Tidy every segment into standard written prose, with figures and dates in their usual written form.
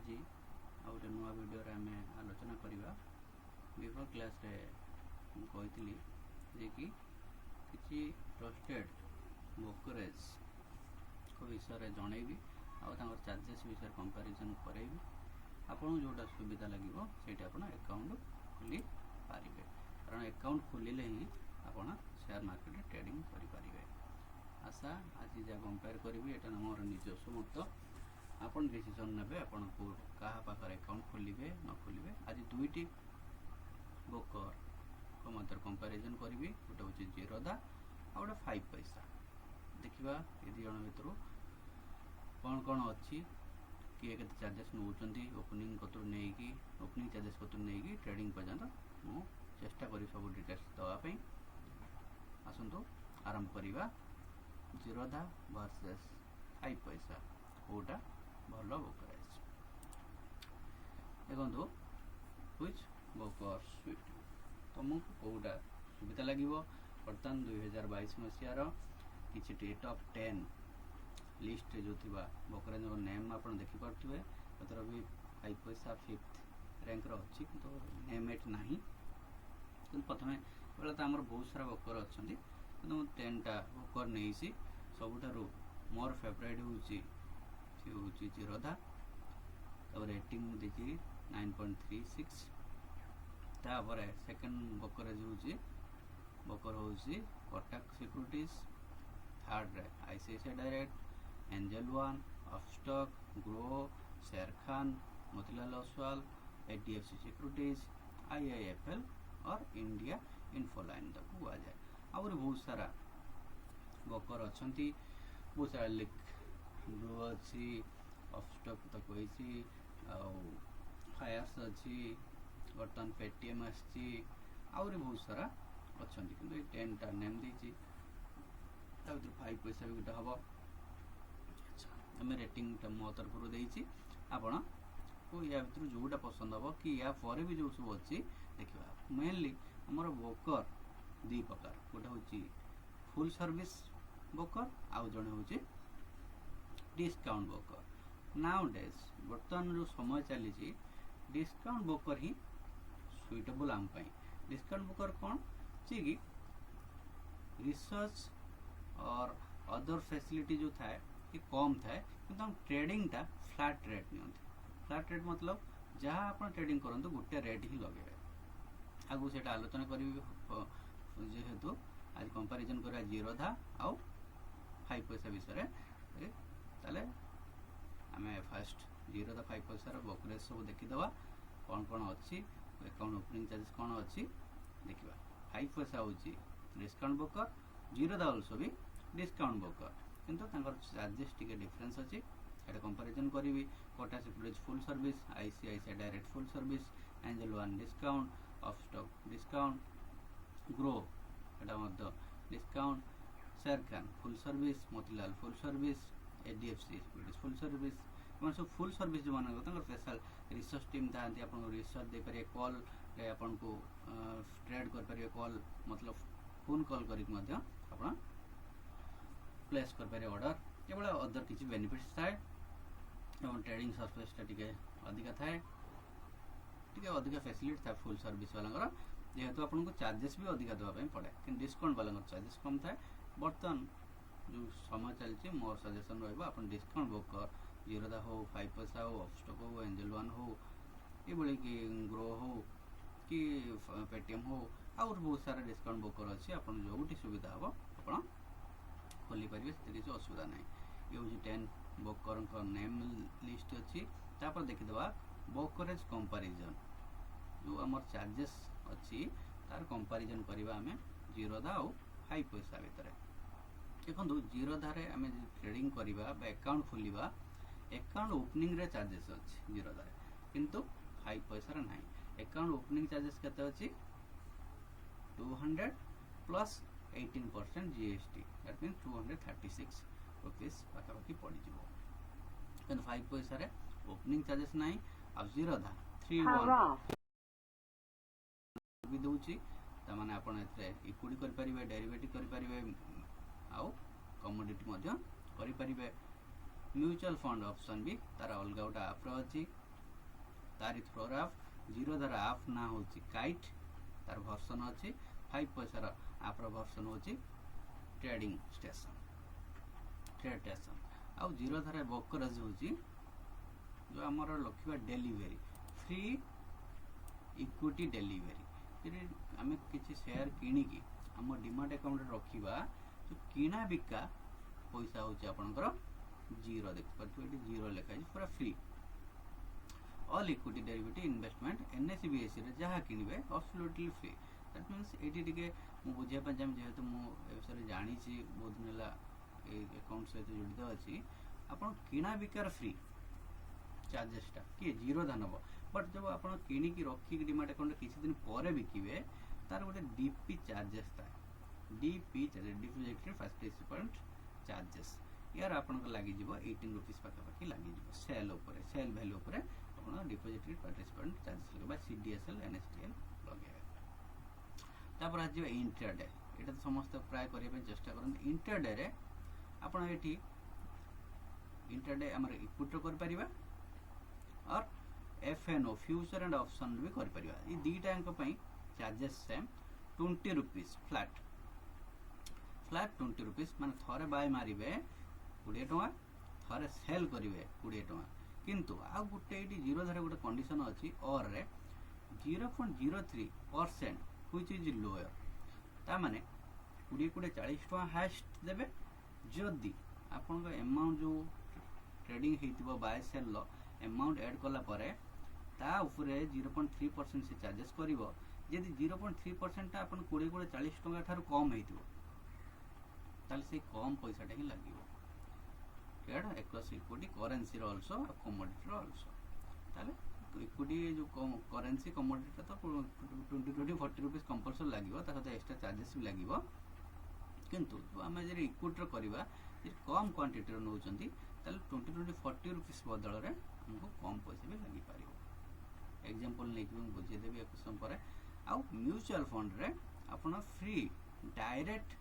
आज आ गोटे नुआ वीडियो रे आमे आलोचना करिबा। बिफोर क्लास रे कहितली जे कि किछि ट्रस्टेड ब्रोकरेज को विषय रे जणैबी आ तांकर चार्जेस विषय कंपैरिजन करेबी। आपन जोटा सुविधा लागिवो सेठी आपन अकाउंट खोली पारिबे, कारण अकाउंट खोलिले ही आपन शेयर मार्केट रे ट्रेडिंग करि पारिबे। आशा आज जा कंपेयर करिबी एटा हमर निजस्व मत। आपन डिसीजन नेबे आपन को कहा पाकर अकाउंट खोलिबे न खोलिबे। आज दुईटी ब्रोकर को मध्य कंपैरिजन करिबी। गोटे होची जीरोधा आ गोटे 5 पैसा। देखिबा ए दी जण भितरु कोन कोन अछि, किए केते चार्जेस नउचंती ओपनिंग कतु नेकी, ओपनिंग चार्जेस कतु नेकी ट्रेडिंग पर्यंत मु चेष्टा करी सब डिटेल्स दवा पई। आसंतु आरंभ करिबा। जीरोधा वर्सेस 5 पैसा कोटा भलो ब्रोकरेज। देखो व्हिच ब्रोकर स्वीट तुमको कोटा सुविधा लागिवो। वर्तमान 2022 मसियार किछि टॉप 10 लिस्ट जो थिबा ब्रोकरेज नेम आपन देखि परथिबे। एतर भी 5 पैसा 5th रैंक रो अछि, तो नेम एट नाही। किंतु प्रथमे बोला त हमर बहुत सारा ब्रोकर अछंती, किंतु 10 टा ब्रोकर नेइसी। सबुठारु मोर फेवरेट होची जीरोधा। तब रेटिंग देखि 9.36। तापर सेकंड ब्रोकरेज होची कोटक सिक्योरिटीज। थर्ड रे ICICI direct, Angel One, Upstox, Groww, Sharekhan, Motilal Oswal, HDFC securities, IIFL और इंडिया इन्फोलाइन तक हुआ जाए। और बहुत सारा ब्रोकर अछंती, बहुत सारा लिख ग्रो अच्छी, अपस्टॉक तक होईची, फायर्स अच्छी, वर्तमान पेटीएम आछि, और बहुत सारा अछंती। किंतु 10 टा नेम दीची। ता भीतर 5 पैसा भी गोटे हबो। अच्छा, हमें रेटिंग टा मो तरफ देइची। आपण को या भीतर जोटा पसंद हबो कि या परे भी जो सब अछि देखिबा। मेनली हमर ब्रोकर दी प्रकार, गोटे होची फुल सर्विस ब्रोकर आ जणे होची डिस्काउंट ब्रोकर। नाउ डेज वर्तमान जो समय चली छी, डिस्काउंट ब्रोकर ही सुइटेबल आम पई। डिस्काउंट ब्रोकर कोन छी कि रिसर्च और अदर फैसिलिटी जो थाए कि कम थाए, किंतु हम ट्रेडिंग टा फ्लैट रेट नियंती। फ्लैट रेट मतलब जहां आपण ट्रेडिंग करंतु गोटे रेट ही लगेबे। आगु सेटा आलोचना करिबी जेहेतु आज कंपैरिजन करा जीरोधा आ 5 पैसा विषय रे। ताले हमें फर्स्ट जीरोधा 5 पैसा रो ब्रोकरेज सब देखि दवा। कोन कोन अछि, अकाउंट ओपनिंग चार्जेस कोन अछि देखिबा। 5 पैसा होची डिस्काउंट ब्रोकर, जीरोधा आल्सो भी डिस्काउंट ब्रोकर, किंतु तांकर चार्जेस टिके डिफरेंस अछि। एटा कंपैरिजन करिवि। Kotak securities full service, ICICI direct full service, Angel One discount, Upstox discount, Groww एटा मध्य discount, Sharekhan full service, Motilal full service, HDFC securities full service. मन सब फुल सर्विस जो माने तांकर स्पेशल रिसर्च टीम थांती। आपन रिसर्च दे परिए, कॉल रे आपन को ट्रेड कर परिए। कॉल मतलब फोन कॉल करिक मध्य आपन प्लेस कर परिए ऑर्डर। केवल अदर किछि बेनिफिट्स थाए। एवं ट्रेडिंग सरफेस टा टिके अधिका थाए, टिके अधिका फैसिलिटी था फुल सर्विस वाला। जेहेतु आपन को चार्जेस भी अधिका देबा पई पड़े, कि डिस्काउंट वाला चार्जेस कम थाए। बर्तन जो समय चलछि मोर सजेशन रहबा आपन डिस्काउंट ब्रोकर जीरोधा हो, 5 पैसा हो, अपस्टॉक हो, एंजल वन हो, ए बळे कि ग्रो हो कि पेटीएम हो, और बहुत सारा डिस्काउंट ब्रोकर अछि। आपन जोटी सुविधा हबो आपन खोली परिबे, से किछ असुविधा नै। ये होछि 10 ब्रोकर को नेम लिस्ट अछि। तापर देखि दबा ब्रोकरेज कंपैरिजन जो हमर चार्जेस अछि तार कंपैरिजन करिबा हमें जीरोधा और 5 पैसा भितरे। देखो जीरोधा रे हमें ट्रेडिंग करिबा बा अकाउंट खोलिबा, अकाउंट ओपनिंग रे चार्जेस अछि जीरोधा रे, किंतु 5 पैसा रे नाही। अकाउंट ओपनिंग चार्जेस केते अछि 200 plus 18% GST, that means 236 rupees पाखापाखि पड़ी जिवो। किंतु 5 पैसा रे ओपनिंग चार्जेस नाही। आ जीरोधा 31 भी दउची। त माने आपण एथे इक्विटी कर परिबे, डेरिवेटिव कर परिबे, आउ कमोडिटी मध्य करि परिबे। म्यूचुअल फंड ऑप्शन भी तार अलग गोटा ऐप अछि। तारी थ्रोर आप जीरो धार आप ना हूँ काइट तार भर्सन अच्छी 5 पैसार आपर भर्सन हूँ ट्रेडिंग स्टेशन ट्रेड स्टेशन आउ जीरो धार ब्रोकरेज हूँ जो आमर लखा डेलीवरी फ्री इक्विटी डेलीवरी आम किसी शेयर किणिकी आम डिमाट अकाउंट रखा जो किणा बिका पैसा हूँ आपंकर जीरो देखिए जीरो लिखाई पूरा free all equity derivative investment NSC BSc रे जहाँ किणवे अब्सोल्युटली फ्री दैट मीन्स ये टे मुझे चाहिए जेहेतु मुझे जानी बहुत दिन है अकाउंट सहित जड़ित अच्छी आप किणा बिकार फ्री चार्जेसटा किए जीरो धा नब बट जब आप किणिकी रखिक डिमाट अकाउंट किसी दिन पर बिकिबे तार गोटे डीपी चार्जेस था DP charges depository participant charges यार आपन लगी 18 रुपीज पाखापाखि लगी सेल सेल भैल्यू आप डिपोजिटरी पार्टिसिपेंट चार्जेस लगे सीडीएसएल एनएसटीएल लगे तापर आज इंट्राडे ये तो समस्त प्राय करने चेष्टा करते इंट्राडे रे आपन ये इंट्राडे आम इक्विटी कर और एफएनओ फ्यूचर एंड ऑप्शन भी कर ये दीटा charges same 20 rupees flat 20 rupees मान थरे बाय मारे 20 टଙ୍କା थरे सेल करेंगे 20 टଙ୍କା किंतु आ गोटे जीरो धारे गोटे कंडीशन अच्छी और 0.03% व्हिच इज लोअर तामाने 20-40 टଙ୍କା हाइस्ट देबे जदि आपन अमाउंट जो ट्रेडिंग हेतिबो बाय सेल लो अमाउंट ऐड कला परे ता ऊपर 0.3% से चार्जेस करिवो यदि 0.3% ता आपन 20-40 टଙ୍କା ठार कम हेतिबो ताले से कम पैसाटा ही लागिवो trade across equity currency also commodity also ताले इक्विटी जो करेंसी कमोडिटी तो 20-40 रुपीस कंपलसरी लागिवो ता सहित एक्स्ट्रा चार्जेस भी लागिवो किंतु आम जे इक्विटी करवा कम क्वांटिटी नौचंती ताले 20-40 रुपीस बदल रे हमको कम पैसा भी लगी पारिबो एग्जांपल लेके बुझेदेवी एक समय आउ म्यूचुअल फंड रे आपण फ्री डायरेक्ट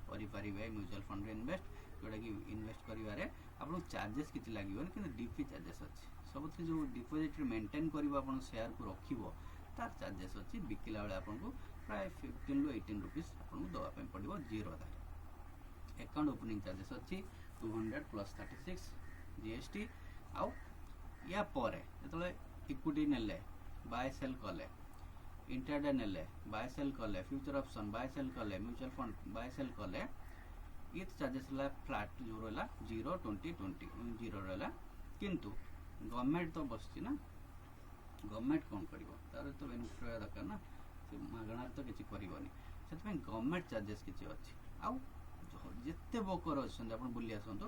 करें म्यूचुअल फंड रे इन्वेस्ट जोटा कि इन्वेस्ट करिवारे आपन चार्जेस किछि लागिवोन कि डीपी चार्जेस अछि सबथि जो डिपोजिट मेंटेन करबा आपन शेयर को रखिबो तार चार्जेस अछि बिकिला बेले आपन को प्राय 15-18 रुपीस आपन को दवा पे पड़िबो जीरो धारे अकाउंट ओपनिंग चार्जेस अछि 200 प्लस 36 जीएसटी आउ या परे जतले इक्विटी नेले बाय सेल कले इंट्राडे नेले बाय सेल कले फ्यूचर ऑप्शन बाय सेल कले म्यूचुअल फंड बाय सेल कले ये चार्जेस फ्लैट जो रहा 0-20-20 जीरो रहा किंतु गवर्नमेंट तो बसची ना गवर्नमेंट कौन कर तार तो बेनिफिट रहा दरकार ना से मागणार तो किसी करनी से गवर्नमेंट चार्जेस किसी अच्छी आउ जिते ब्रोकर अच्छा आप बुली आसतु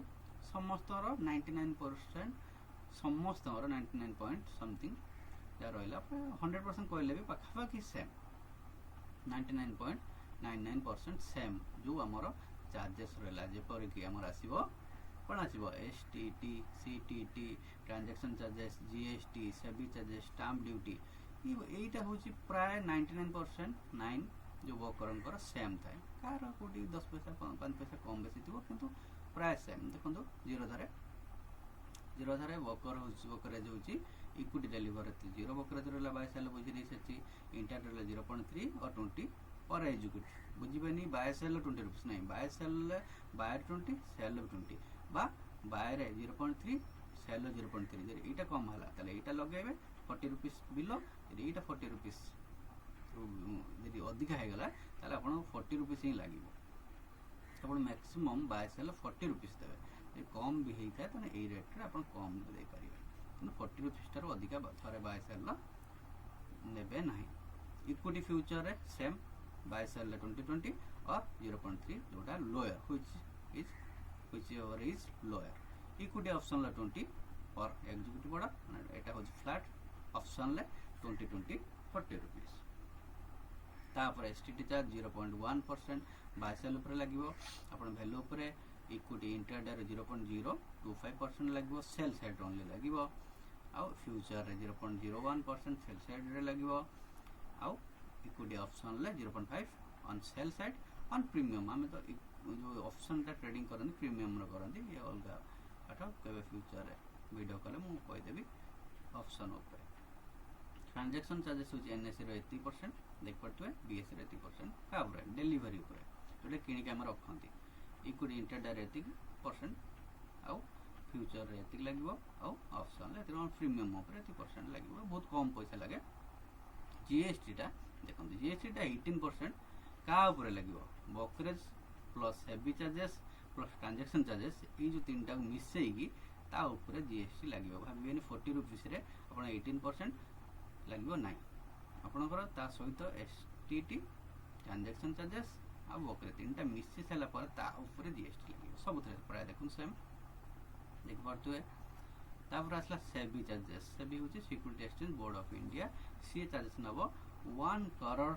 समस्त 99% समस्त 99 पॉइंट समथिंग जहाँ रहा 100% कहले भी पाखापाखि सेम 99.99% सेम जो आमर चार्जेस रहा जेपरिक आमर आसो कौन आसो STT CTT transaction charges GST SEBI charges stamp duty यहीटा हूँ प्राय 99% 9 जो वर्कर सेम थाए कार कौटी 10 पैसा 5 पैसा कम बेसी थी किंतु प्राय सेम देखो जीरो धारे वर्करेज हूँ इक्विटी डेलीवर जीरो वर्करेज रहा बाय सेल बुझी नहीं सची इंटर 0.3 और 20 पर एजुकेट बुझे बाय सेल 20 रुपीस नहीं बाय सेल बायर 20 सेल 20 बा बायर 0.3 सेल 0.3 यहाँ कम है यहाँ लगे 40 रुपीस बिलो यहाँ 40 रुपीस यदि अधिका होगा आप 40 रुपीस ही लगे आप मैक्सिमम बाय सेल 40 रुपीस देवे कम भी होता है तो यही रेट्रे आप कम दे पारे कि 40 रुपीस ठार अधिका थे बाय सेल ने ना इक्विटी फ्यूचर रे सेम बाय सेल 2020 और 0.3 जोटा lower which is lower equity option 20 और एग्जीक्यूटिव बड़ा एटा हो फ्लैट ऑप्शन 2020 40 रुपीस तापर एसटीटी चार्ज 0.1% बाय सेल ऊपर लागिवो आपण वैल्यू ऊपर इक्विटी इंट्राडे 0.025% लागिवो सेल साइड ओनली लागिवो आउ फ्यूचर रे 0.01% सेल साइड रे लागिवो आउ equity option 0.5 on sell side on premium आम तो जो ऑप्शन टा ट्रेडिंग करनी प्रीमियम रो करनी ये अलग आठ के फ्यूचर रे वीडियो कले मु कहि देबी ऑप्शन ऊपर ट्रांजैक्शन चार्जेस होची एनएससी रो 80% देख पड़तवे बीएससी रो 80% काबरे डिलीवरी ऊपर जोटे किनि के हम रखंती इक्विटी इंटरडायरेक्ट 80% आउ फ्यूचर रे एतिक लागिवो आउ ऑप्शन रे एतिक प्रीमियम ऊपर 80% लागिवो बहुत कम पैसा लागे जीएसटी टा देखंतु जीएसटी टा 18% का ऊपर लागिवो brokerage plus heavy charges plus transaction charges ई जो तीनटा मिसेई ता ऊपर जीएसटी लागिवो भाबिबेनी 40 रुपीस रे आपण 18% लागिवो नाही आपणकर ता सहित एसटीटी ट्रांजैक्शन चार्जेस आ ब्रोकरेज तीनटा मिसी साला पर ता ऊपर जीएसटी लागिवो सब थरे प्राय देखुन सेम देख पारतुए तापर आसला सेबी चार्जेस सेबी होची security exchange board of India सी चार्जेस नबो 1 करोड़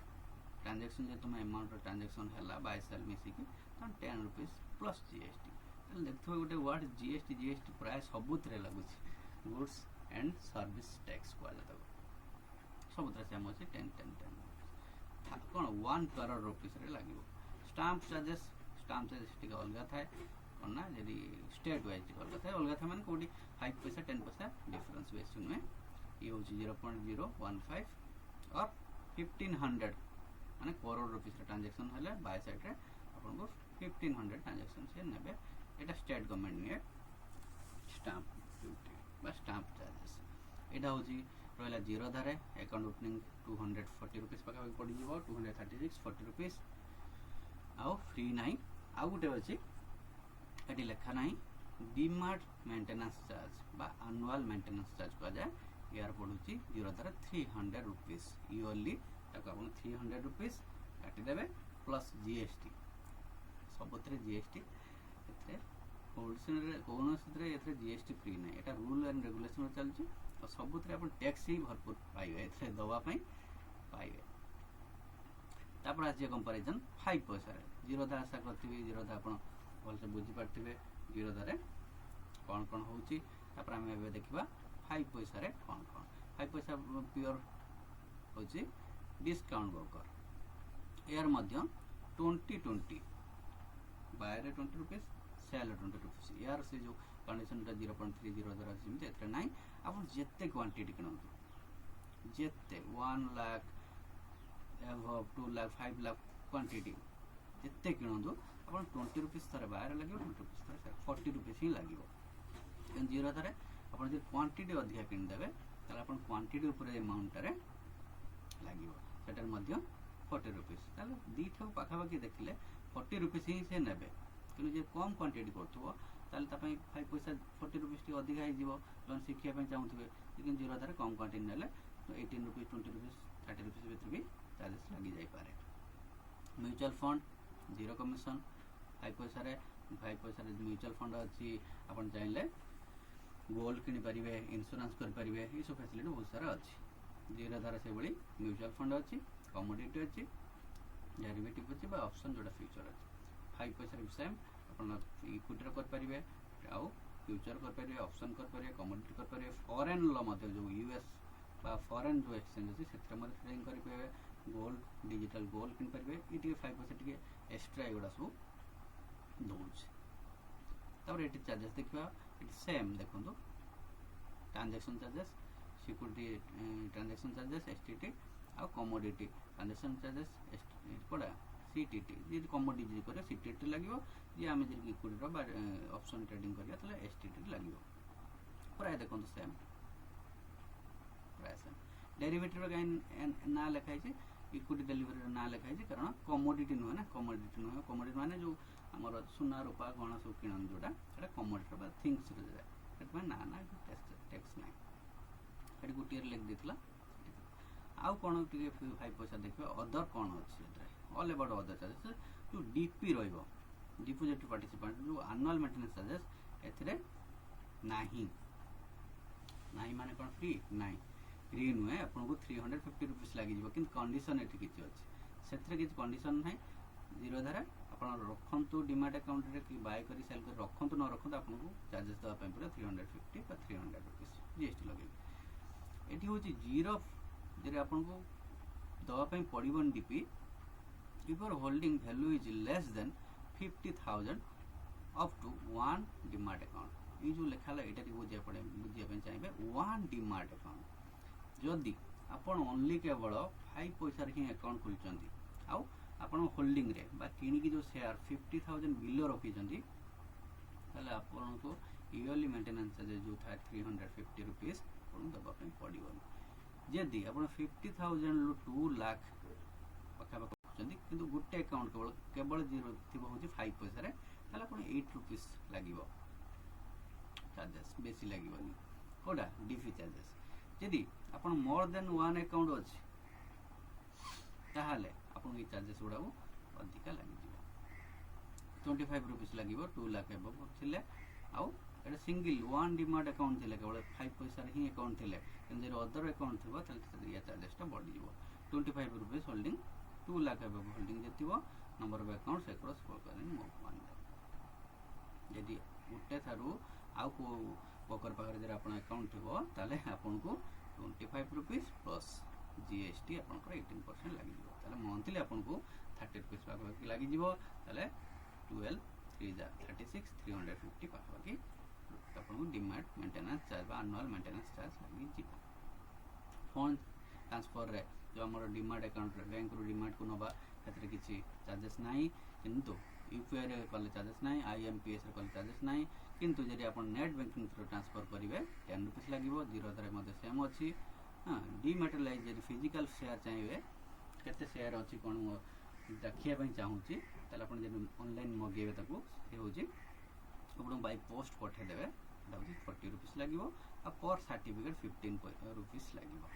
ट्रांजैक्शन जे तुम अमाउंट ट्रांजैक्शन हला 22 साल मिसी की तो 10 रुपीस प्लस जीएसटी तले देखथो गोटे वर्ड जीएसटी जीएसटी प्राय सबुतरे लागुची गुड्स एंड सर्विस टैक्स को आला तब सबुतरे सेम अछि 10 कोन 1 करोड़ रुपीस रे लागिवो स्टाम्प चार्जेस टिके अलगा थाए कोना यदि स्टेट वाइज अलगा था माने कोडी 5 पैसा 10 पैसा डिफरेंस बेस में ये होची 0.015 और 1500 माने करोड़ रुपीस ट्रांजैक्शन हले बाय साइड रे आपन को 1500 ट्रांजैक्शन से नेबे एटा स्टेट गवर्नमेंट ने स्टाम्प ड्यूटी बा स्टाम्प चार्जेस एटा होची रहला जीरो धारे अकाउंट ओपनिंग 240 रुपीस पका पड़ी जीवो 236 40 रुपीस आउ फ्री नाही आउ गुटे अछि एटी लेखा नाही डीमार्ट मेंटेनेंस चार्ज बा एनुअल मेंटेनेंस चार्ज को जाय यार पडुची जीरो धारे 300 रुपीस ईयरली ताको आपण 300 रुपीस काटी देबे प्लस जीएसटी सबतरे जीएसटी एथे होलसेल रे कोनोस रे एथे जीएसटी फ्री नै एटा रूल एंड रेगुलेशन चलची और सबतरे आपण टैक्स ही भरपूर पाइबे एथे दवा पई पाइबे तापर आज कंपैरिजन 5 पैसा रे जीरो दा आशा करथिबे जीरो दा आपण भलसे बुझी पारथिबे जीरो दा रे कोन कोन होउची तापर हम एबे देखिबा 5 पैसा रे कोन कोन 5 पैसा प्योर होउची डिस्काउंट ब्रोकर एयर मध्य 2020 बाय रे 20 रुपीस सेल 20 रुपीस एयर से जो कंडीशन ता 0.30 द्वारा जिमते एथरे नाही आपण जेते क्वांटिटी किनंतु जेते 1 लाख एवब 2 लाख 5 लाख क्वांटिटी जेते किनंतु आपण 20 रुपीस थरे बाय लागियो 20 रुपीस थरे 40 रुपीस ही लागियो एन जीरो थरे आपण जे क्वांटिटी अधिक किन देबे तले आपण क्वांटिटी ऊपर अमाउंट रे लागियो सेटर मध्य 40 रुपीस ताले दी ठो पाखा बाकी देखले 40 रुपीस ही से नेबे किनु जे कम क्वांटिटी करथबो ताले त पई 5 पैसा 40 रुपीस टी अधिक आइ जीवो जन शिखिया पई चाहउथबे लेकिन जीरो धारे कम क्वांटिटी नेले तो 18 रुपीस 20 रुपीस 30 रुपीस भीतर भी चार्जेस लगी जाई पारे म्यूचुअल फंड जीरो कमीशन 5 पैसा रे म्यूचुअल फंड अछि आपण चाहिले गोल्ड किनि परिबे इंश्योरेंस कर परिबे ई सब फैसिलिटी बहुत सारा अछि जीरो धारा से बड़ी म्यूचुअल फंड अछि कमोडिटी अछि डेरिवेटिव अछि बा ऑप्शन जोडा फ्यूचर अछि 5 पैसा रे सेम आपण इक्विटी कर परिबे आउ फ्यूचर कर परिबे ऑप्शन कर परिबे कमोडिटी कर परिबे फॉरेन ल मध्ये जो यूएस बा फॉरेन जो एक्सचेंज अछि सेत्र मध्ये ट्रेडिंग कर परिबे गोल्ड डिजिटल गोल्ड किन परिबे इटी 5 पैसा टिके एक्स्ट्रा एगुडा सब दोछ तब एटी चार्जेस देखबा इट सेम देखंतु transaction charges security transaction charges STT आ कमोडिटी ट्रांजैक्शन चार्जेस कोडा सीटीटी जे कमोडिटी करे सीटीटी लागिवो जे आमे जे इक्विटी रो बा ऑप्शन ट्रेडिंग करिया तले एसटीटी लागिवो प्राय देखंतु सेम प्राय सेम डेरिवेटिव गाइन ना लिखाइ छै इक्विटी डिलीवरी ना लिखाइ छै कारण कमोडिटी न ना कमोडिटी माने जो हमर सोना रूपा गहना सब किनन जोडा एटा कमोडिटी बा थिंग्स रे जाय एट में ना ना टैक्स नाही एटी गुटियर लिख दितला आउ कोन टिके 5 पैसा देखबे अदर कोन अछि एटा ऑल अबाउट अदर चार्जेस जो डीपी रहइबो डिपोजिट पार्टिसिपेंट जो एनुअल मेंटेनेंस चार्जेस एथरे नाही माने कोन फ्री नाही फ्री नुए आपन को 350 रुपीस लागि जिवो किन कंडीशन एठी किछ अछि सेथरे किछ कंडीशन नाही जीरो धारा आपन रखंतु डीमैट अकाउंट रे कि बाय करी सेल कर रखंतु न रखंतु आपन को चार्जेस दवा पे पूरा 350 বা 300 रुपीस जीएसटी लगे एठी होची जीरो जे आपन को दवा पे पड़िबन DP if your holding value is less than 50,000 up to one demat account ये जो लिखा है यहाँ बुझापी चाहिए वन डीमार्ट अकाउंट जदि आपण ओनली केवल 5 पैसा ही अकाउंट खोलुंट आउ आपण होल्डिंग रे बा किणी जो शेयर 50,000 बिलो रखी आपन को इयरली मेंटेनेंस चार्जेस जो था 350 रुपीस दबा पड़ो जदि आप 50,000 रु 2 लाख पाखापाखि रखुच्च कि गोटे अकाउंट केवल जीरो थी हूँ 5 पैसा आप 8 रुपीस लगे चार्जेस बेसी लगे कौटा डीफी चार्जेस जदि आप मोर देन वन अकाउंट अच्छे ताहले आपन ये चार्जेस गुड़ा अधिका लगे 25 रुपीस लगे 2 लाख एबव थिले आउ एटा सिंगल वन डीमार्ट अकाउंट थिले केवल 5 पैसा ही अकाउंट थिले किंतु अदर अकाउंट थिबो ताले या चार्जेस बढ़ी जीवो 25 rupees holding 2 lakh above holding जेतिबो नंबर ऑफ अकाउंट्स एक्रॉस फोरकारिंग वन यदि गोटे थारु आउ को पकर पाखर जरा आपण अकाउंट थिबो ताले आपन को 25 रुपीस प्लस जीएसटी आपनकर 18% लागि जीवो ताले मंथली आपन को 30 रुपीस पाखर लागि जीवो ताले 12 3 जा 36 350 पाखर आपन को डीमार्ट मेंटेनेंस चार्ज बा एनुअल मेंटेनेंस चार्ज लागि जीवो फंड ट्रांसफर रे जो हमर डीमार्ट अकाउंट रे बैंक रो डीमार्ट को नबा एतरे किछि चार्जेस नाही किंतु यूपीआई रे कले चार्जेस नाही आईएमपीएस रे कले चार्जेस नाही किंतु जदि आपण नेट बैंकिंग थ्रू ट्रांसफर करिवे 10 रुपीस लागिवो जीरो दरे मध्ये सेम अछि हां डीमैटेरियलाइज जदि फिजिकल शेयर चाहिए केते शेयर अछि कोन देखिया पई चाहूची ताले आपण जदि ऑनलाइन मगेबे ताको से होची आपण बाय पोस्ट पठे देबे दाउजी 40 रुपीस लागिवो आ पर सर्टिफिकेट 15 रुपीस लागिवो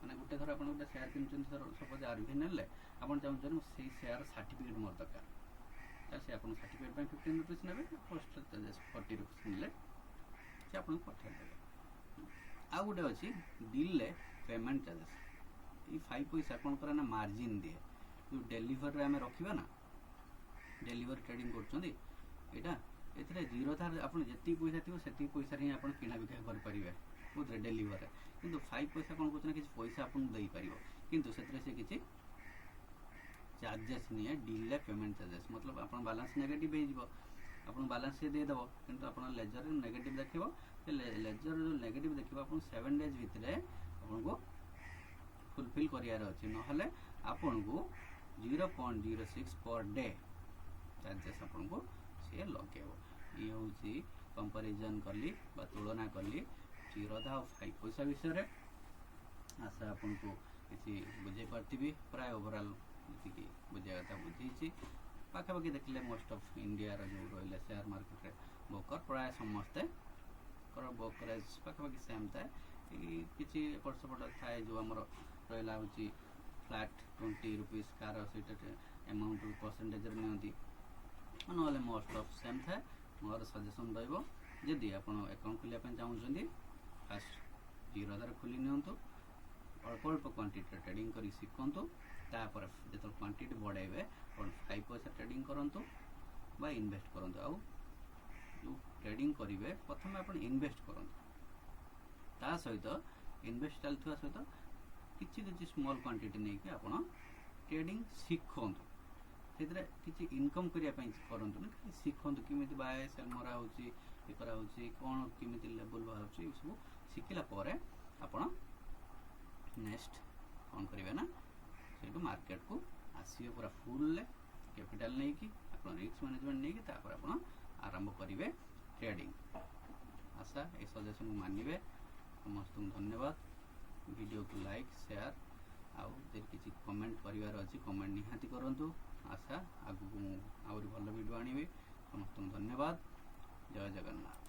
माने गुटे थर आपण गुटे शेयर किनचन सर सपोज आरवी नेले आपण चाहूचन से शेयर सर्टिफिकेट मोर दरकार ताले से आपण सर्टिफिकेट पई 15 रुपीस नेबे पोस्ट चार्जेस 40 रुपीस नेले से आपण पठे देबे आ गुटे अछि डीले पेमेंट चार्जेस ई 5 पैसा कोन करा ना मार्जिन दिए जो डिलीवर रे हमें रखिबा ना डिलीवर ट्रेडिंग करचंदी एटा एथरे जीरो थार आपण जति पैसा थिबो सेति पैसा रे आपण किना बिका कर परिबे उतरे डिलीवर रे किंतु 5 पैसा कोन कोचना किछ पैसा आपण देई परिबो किंतु सेतरे से किछ चार्जेस निए डिले पेमेंट चार्जेस मतलब आपण बैलेंस नेगेटिव हे जिवो आपण बैलेंस से दे देबो किंतु आपण लेजर नेगेटिव देखिबो लेजर जो नेगेटिव देखिबो आपण 7 डेज भितरे आपण को फुलफिल करियार अछि नहले आपण को 0.06 पर डे चार्जेस आपण को से लगेबो ये होची कंपैरिजन करली बा तुलना करली जीरोधा और 5 पैसा विषय रे आशा आपण को किसी बुझे पारथिबी प्राय ओवरऑल जति बुझे कथा बुझीची पाखापाखि देखले मोस्ट ऑफ इंडिया रो जो रोइले शेयर मार्केट रे ब्रोकर प्राय समस्ते कर ब्रोकरेज पाखापाखि सेम था किछि एपट थाए जो हमर रोइला होची flat 20 rupees car seat amount percentage रे नियंती नहले मोस्ट ऑफ सेम था मोर सजेशन रहइबो जदि आपण अकाउंट खोलिया पे चाहउछंदी फास्ट जीरो दर खोली नियंतु अल्प अल्प क्वांटिटी ट्रेडिंग करी सिखंतु तापर जेतो क्वांटिटी बढ़ाइबे और 5 पैसा ट्रेडिंग करंतु बा इन्वेस्ट करंतु आ जो ट्रेडिंग करिवे प्रथम आपण इन्वेस्ट करंतु ता सहित इन्वेस्ट चलथुआ सहित किछि स्मॉल क्वांटिटी नै कि आपण ट्रेडिंग सिखंतु सेतरे किछि इनकम करिया पई करंतु न सिखंतु किमिति बाय सेल मरा होची ए करा होची कोन किमिति लेवल बा होची सब सिखिला परे आपण नेक्स्ट कोन करिवे ना सेटू मार्केट को आसीबे पूरा फुल ले कैपिटल नै कि आपण रिस्क मैनेजमेंट नै कि तापर आपण आरंभ करिवे ट्रेडिंग आशा ए सजेशन मानिबे समस्त धन्यवाद वीडियो को लाइक शेयर आउ जे किछि कमेंट करिवार अछि कमेंट निहाती करंतु आशा आगु आउरी भलो वीडियो आनिबे समस्त धन्यवाद जय जगन्नाथ।